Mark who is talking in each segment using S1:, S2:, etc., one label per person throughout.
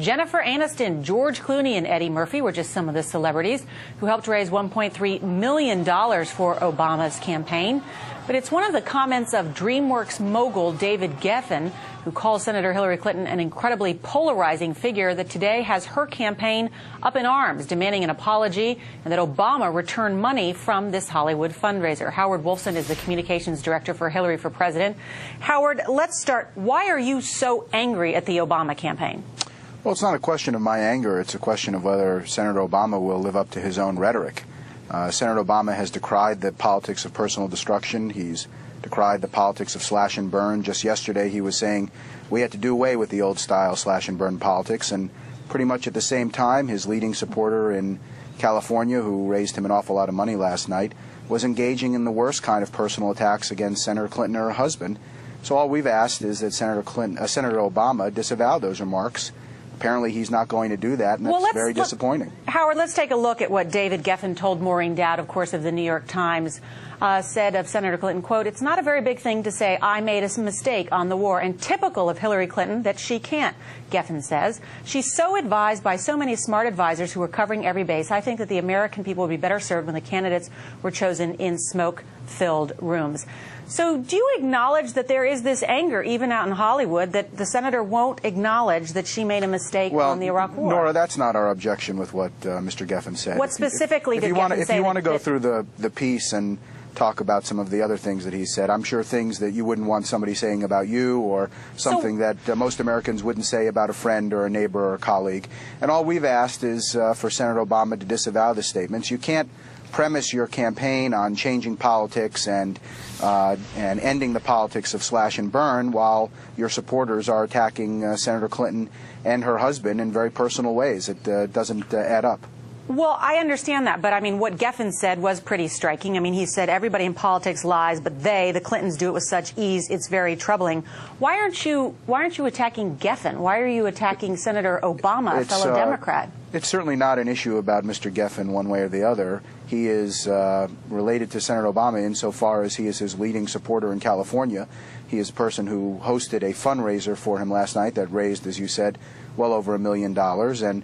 S1: Jennifer Aniston, George Clooney, and Eddie Murphy were just some of the celebrities who helped raise $1.3 million for Obama's campaign. But it's one of the comments of DreamWorks mogul David Geffen, who calls Senator Hillary Clinton an incredibly polarizing figure, that today has her campaign up in arms, demanding an apology and that Obama return money from this Hollywood fundraiser. Howard Wolfson is the communications director for Hillary for President. Howard, let's start. Why are you so angry at the Obama campaign?
S2: Well, it's not a question of my anger. It's a question of whether Senator Obama will live up to his own rhetoric. Senator Obama has decried the politics of personal destruction. He's decried the politics of slash and burn. Just yesterday he was saying we had to do away with the old style slash and burn politics, and pretty much at the same time his leading supporter in California, who raised him an awful lot of money last night, was engaging in the worst kind of personal attacks against Senator Clinton and her husband. So all we've asked is that Senator Obama disavow those remarks. Apparently he's not going to do that, and that's very disappointing.
S1: Howard, let's take a look at what David Geffen told Maureen Dowd, of course, of the New York Times, said of Senator Clinton, quote, "It's not a very big thing to say I made a mistake on the war, and typical of Hillary Clinton that she can't," Geffen says. "She's so advised by so many smart advisors who are covering every base. I think that the American people would be better served when the candidates were chosen in smoke-filled rooms." So do you acknowledge that there is this anger, even out in Hollywood, that the senator won't acknowledge that she made a mistake on the Iraq War?
S2: Nora, that's not our objection with what Mr. Geffen said.
S1: What specifically did Geffen say?
S2: If you want to go through the piece and talk about some of the other things that he said, I'm sure things that you wouldn't want somebody saying about you, or something that most Americans wouldn't say about a friend or a neighbor or a colleague. And all we've asked is for Senator Obama to disavow the statements. You can't premise your campaign on changing politics and ending the politics of slash and burn while your supporters are attacking Senator Clinton and her husband in very personal ways. It doesn't add up.
S1: Well, I understand that, but I mean, what Geffen said was pretty striking. I mean, he said everybody in politics lies, but the Clintons, do it with such ease. It's very troubling. Why aren't you attacking Geffen? Why are you attacking Senator Obama, a fellow Democrat?
S2: It's certainly not an issue about Mr. Geffen one way or the other. He is related to Senator Obama insofar as he is his leading supporter in California. He is a person who hosted a fundraiser for him last night that raised, as you said, well over $1 million. And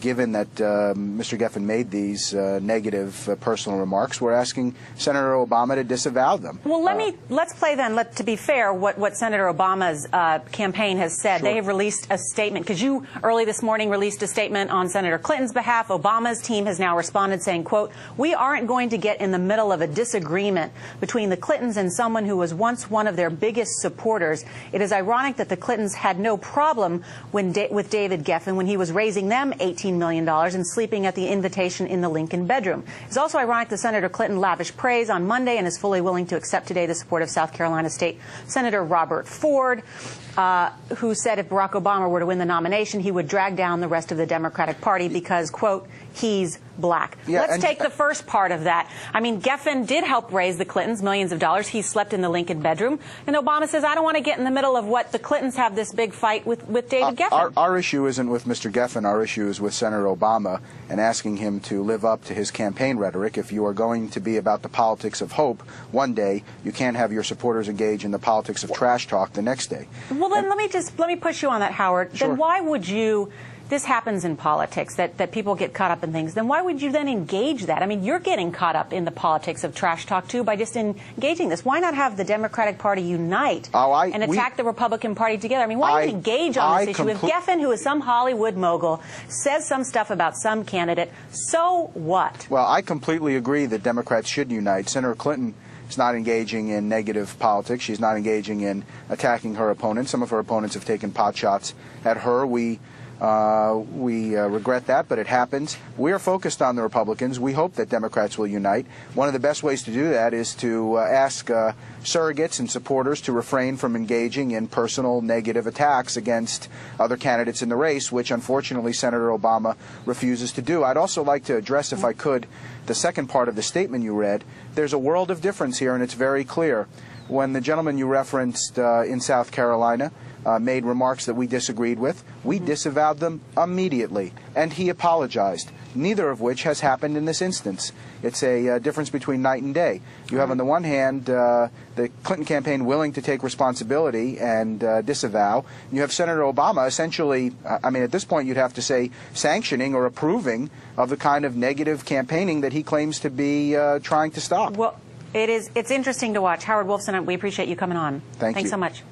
S2: given that Mr. Geffen made these negative personal remarks, we're asking Senator Obama to disavow them.
S1: Well, let's play then, to be fair, what Senator Obama's campaign has said.
S2: Sure.
S1: They have released a statement, because you early this morning released a statement on Senator Clinton's behalf. Obama's team has now responded saying, quote, "We aren't going to get in the middle of a disagreement between the Clintons and someone who was once one of their biggest supporters. It is ironic that the Clintons had no problem with David Geffen when he was raising them $18 million and sleeping at the invitation in the Lincoln bedroom. It's also ironic that Senator Clinton lavished praise on Monday and is fully willing to accept today the support of South Carolina State Senator Robert Ford, who said if Barack Obama were to win the nomination, he would drag down the rest of the Democratic Party because, quote, he's black."
S2: Yeah,
S1: let's take the first part of that. I mean, Geffen did help raise the Clintons millions of dollars. He slept in the Lincoln bedroom. And Obama says, I don't want to get in the middle of what the Clintons have this big fight with David Geffen.
S2: Our issue isn't with Mr. Geffen. Our issue is with Senator Obama and asking him to live up to his campaign rhetoric. If you are going to be about the politics of hope one day, you can't have your supporters engage in the politics of trash talk the next day.
S1: Well, then let me push you on that, Howard.
S2: Sure.
S1: Then why would you... This happens in politics, that people get caught up in things. Then why would you then engage that? I mean, you're getting caught up in the politics of trash talk, too, by just engaging this. Why not have the Democratic Party unite and attack the Republican Party together? I mean, why not engage on this issue? If Geffen, who is some Hollywood mogul, says some stuff about some candidate, so what?
S2: Well, I completely agree that Democrats should unite. Senator Clinton is not engaging in negative politics. She's not engaging in attacking her opponents. Some of her opponents have taken pot shots at her. We regret that, but it happens. We are focused on the Republicans. We hope that Democrats will unite. One of the best ways to do that is to ask surrogates and supporters to refrain from engaging in personal negative attacks against other candidates in the race, which unfortunately Senator Obama refuses to do. I'd also like to address, if I could, the second part of the statement you read. There's a world of difference here, and it's very clear. when the gentleman you referenced in South Carolina made remarks that we disagreed with, we disavowed them immediately, and he apologized, neither of which has happened in this instance. It's a difference between night and day. You have, on the one hand, the Clinton campaign willing to take responsibility and disavow. You have Senator Obama essentially, I mean, at this point you'd have to say sanctioning or approving of the kind of negative campaigning that he claims to be trying to stop.
S1: Well, it's interesting to watch. Howard Wolfson, we appreciate you coming on.
S2: Thanks
S1: so much.